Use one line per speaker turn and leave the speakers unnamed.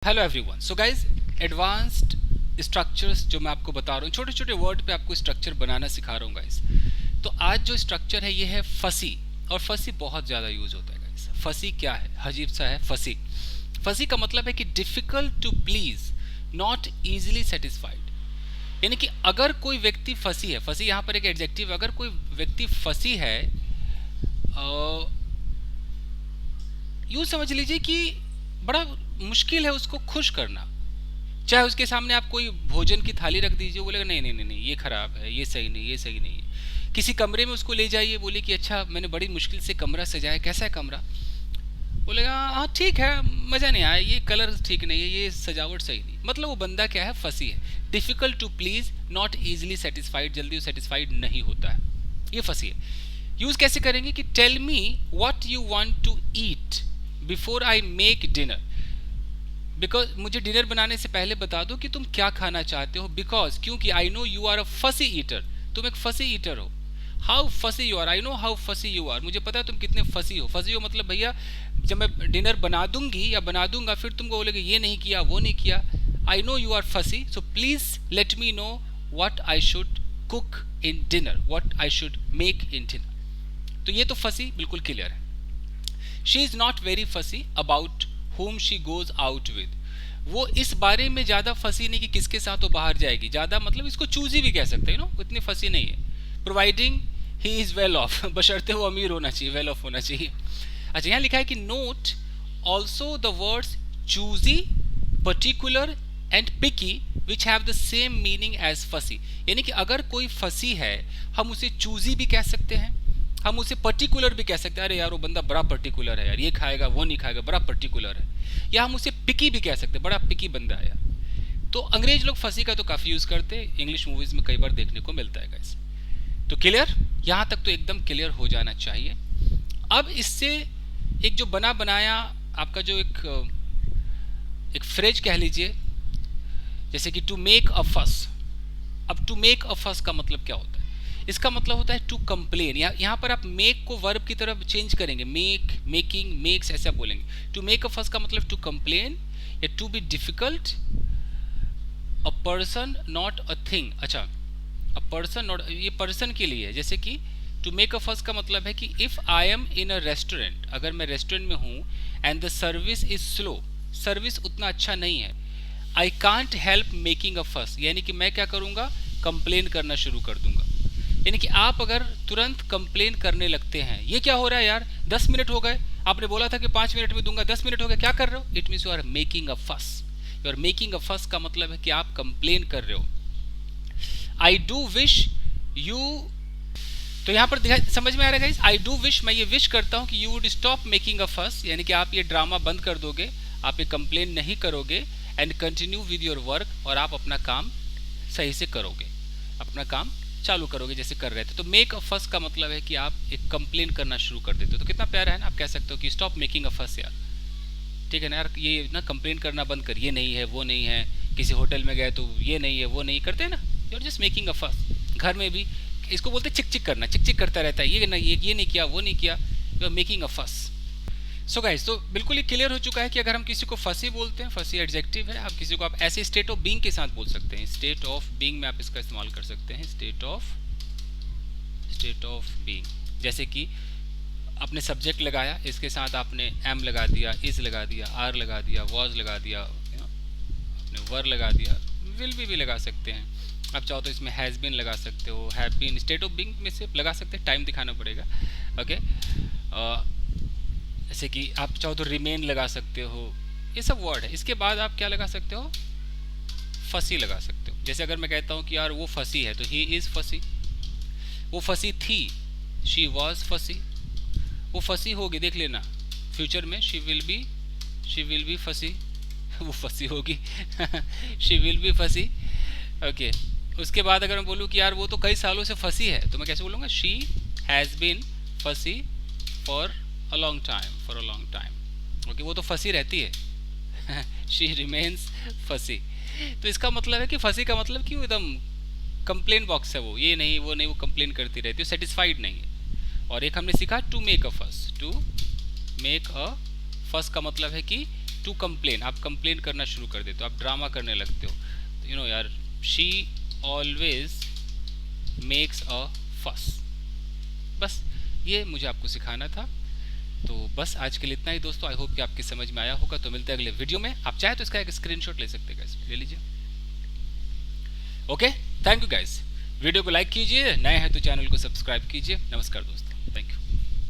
Hello everyone. So guys, advanced structures जो मैं आपको बता रहा हूँ, छोटे छोटे वर्ड पे आपको स्ट्रक्चर बनाना सिखा रहा हूँ गाइज। तो आज जो स्ट्रक्चर है ये है फसी। और फसी बहुत ज़्यादा यूज होता है गाइज। फसी क्या है? अजीब सा है फसी। फसी का मतलब है कि difficult to please, not easily satisfied. यानी कि अगर कोई व्यक्ति फसी है, फसी यहाँ पर एक एडजेक्टिव है, अगर कोई व्यक्ति फसी है, यूँ समझ लीजिए कि बड़ा मुश्किल है उसको खुश करना। चाहे उसके सामने आप कोई भोजन की थाली रख दीजिए, बोलेगा नहीं नहीं नहीं नहीं, ये खराब है, ये सही नहीं, ये सही नहीं है। किसी कमरे में उसको ले जाइए, बोले कि अच्छा मैंने बड़ी मुश्किल से कमरा सजाया, कैसा है कमरा? बोलेगा हाँ ठीक है, मज़ा नहीं आया, ये कलर ठीक नहीं है, ये सजावट सही नहीं। मतलब वो बंदा क्या है? फंसी है। Difficult to please, not easily satisfied, जल्दी वो सेटिस्फाइड नहीं होता है, ये फंसी है। यूज़ कैसे करेंगे कि tell me what you want to eat before I make dinner. Because मुझे डिनर बनाने से पहले बता दो कि तुम क्या खाना चाहते हो। बिकॉज क्योंकि I know you are a fussy eater, तुम एक फसी ईटर हो। How fussy you are, I know how fussy you are, मुझे पता है तुम कितने फसी हो। फसी हो मतलब भैया, जब मैं डिनर बना दूंगी या बना दूंगा, फिर तुमको बोलेगे ये नहीं किया, वो नहीं किया। आई नो यू आर फसी, so please let me know what I should cook in dinner, what I should make in dinner. तो ये तो फसी बिल्कुल क्लियर है। शी इज नॉट वेरी फसी about whom she goes out with। वो इस बारे में ज़्यादा फंसी नहीं कि किसके साथ वो बाहर जाएगी। ज़्यादा मतलब इसको चूजी भी कह सकते हैं नो, इतनी फंसी नहीं है। Providing he is well of, बशर्ते वो अमीर होना चाहिए, वेल ऑफ होना चाहिए। अच्छा, यहाँ लिखा है कि note also the words choosy, particular and picky which have the same meaning as fussy. यानी कि अगर कोई फंसी है, हम उसे चूजी भी कह सकते हैं, हम उसे पर्टिकुलर भी कह सकते हैं, अरे यार वो बंदा बड़ा पर्टिकुलर है यार, ये खाएगा वो नहीं खाएगा, बड़ा पर्टिकुलर है। या हम उसे पिकी भी कह सकते हैं, बड़ा पिकी बंदा है यार। तो अंग्रेज लोग फंसी का तो काफ़ी यूज़ करते हैं, इंग्लिश मूवीज़ में कई बार देखने को मिलता है गाइस। तो क्लियर, यहाँ तक तो एकदम क्लियर हो जाना चाहिए। अब इससे एक जो बना बनाया आपका जो एक फ्रेज कह लीजिए, जैसे कि टू मेक अ फस। अब टू मेक अ फस का मतलब क्या होता है? इसका मतलब होता है टू कंप्लेन। यहाँ पर आप मेक को वर्ब की तरफ चेंज करेंगे, मेक, मेकिंग, मेक्स ऐसा बोलेंगे। टू मेक अ फस का मतलब टू कंप्लेन या to be difficult a person not a thing. अच्छा, अ पर्सन नॉट, ये पर्सन के लिए है। जैसे कि टू मेक अ फस का मतलब है कि if I am in a restaurant, अगर मैं रेस्टोरेंट में हूँ and the service is slow, service उतना अच्छा नहीं है, I can't help making a फस, यानी कि मैं क्या करूँगा? कंप्लेन करना शुरू कर दूंगा। यानी कि आप अगर तुरंत कंप्लेन करने लगते हैं, ये क्या हो रहा है यार, 10 मिनट हो गए, आपने बोला था कि 5 मिनट में दूंगा, 10 मिनट हो गए, क्या कर रहे हो? It means you are making a fuss. You are making a fuss का मतलब है कि आप कंप्लेन कर रहे हो। आई डू विश यू, तो यहाँ पर समझ में आ रहा है गाइस, आई डू विश, मैं ये विश करता हूँ कि you would stop making a फस, यानी कि आप ये ड्रामा बंद कर दोगे, आप ये कंप्लेन नहीं करोगे, and continue with your work, और आप अपना काम सही से करोगे, अपना काम चालू करोगे जैसे कर रहे थे। तो मेक अ फस का मतलब है कि आप एक कंप्लेन करना शुरू कर देते हो। तो कितना प्यारा है ना, आप कह सकते हो कि स्टॉप मेकिंग अ फस यार, ठीक है ना यार, ये ना कंप्लेन करना बंद कर, ये नहीं है वो नहीं है। किसी होटल में गए तो ये नहीं है वो नहीं, करते हैं ना, you are just making a fuss. घर में भी इसको बोलते चिक चिक करना, चिक चिक करता रहता है, ये ना, ये नहीं किया, वो नहीं किया, यू आर मेकिंग अ फस। सो गाइस, तो बिल्कुल ही क्लियर हो चुका है कि अगर हम किसी को फसी बोलते हैं, फसी एडजेक्टिव है, आप किसी को आप ऐसे स्टेट ऑफ बीइंग के साथ बोल सकते हैं। स्टेट ऑफ बीइंग में आप इसका इस्तेमाल कर सकते हैं, स्टेट ऑफ बीइंग। जैसे कि आपने सब्जेक्ट लगाया, इसके साथ आपने एम लगा दिया, इज लगा दिया, आर लगा दिया, वॉज लगा दिया, आपने वर लगा दिया, विल भी लगा सकते हैं। आप चाहो तो इसमें हैज़ बीन लगा सकते हो, have been, state of being में से लगा सकते हैं, टाइम दिखाना पड़ेगा। ओके, जैसे कि आप चाहो तो रिमेन लगा सकते हो, ये सब वर्ड है। इसके बाद आप क्या लगा सकते हो? फसी लगा सकते हो। जैसे अगर मैं कहता हूँ कि यार वो फसी है, तो ही इज़ फसी। वो फसी थी, शी वॉज फसी। वो फसी होगी, देख लेना फ्यूचर में, शी विल बी फसी। वो फसी होगी शी विल बी फसी। ओके, उसके बाद अगर मैं बोलूँ कि यार वो तो कई सालों से फसी है, तो मैं कैसे बोलूँगा? शी हैज़ बीन फसी for a long time. Okay, वो तो फसी रहती है शी रिमेन्स फसी। तो इसका मतलब है कि फसी का मतलब कि वो एकदम कंप्लेन बॉक्स है, वो ये नहीं वो नहीं, वो कंप्लेन करती रहती है, सेटिस्फाइड नहीं है। और एक हमने सीखा टू मेक अ फस। टू मेक अ फस का मतलब है कि टू कंप्लेन, आप कंप्लेन करना शुरू कर देते हो, आप ड्रामा करने लगते हो, तो यू नो यार, शी ऑलवेज मेक्स अ फस। बस ये मुझे आपको सिखाना था। तो बस आज के लिए इतना ही दोस्तों, आई होप कि आपकी समझ में आया होगा। तो मिलते हैं अगले वीडियो में। आप चाहे तो इसका एक स्क्रीनशॉट ले सकते हैं, ले लीजिए। Okay, thank you guys. Video को लाइक कीजिए, नए हैं तो चैनल को सब्सक्राइब कीजिए। नमस्कार दोस्तों, थैंक यू।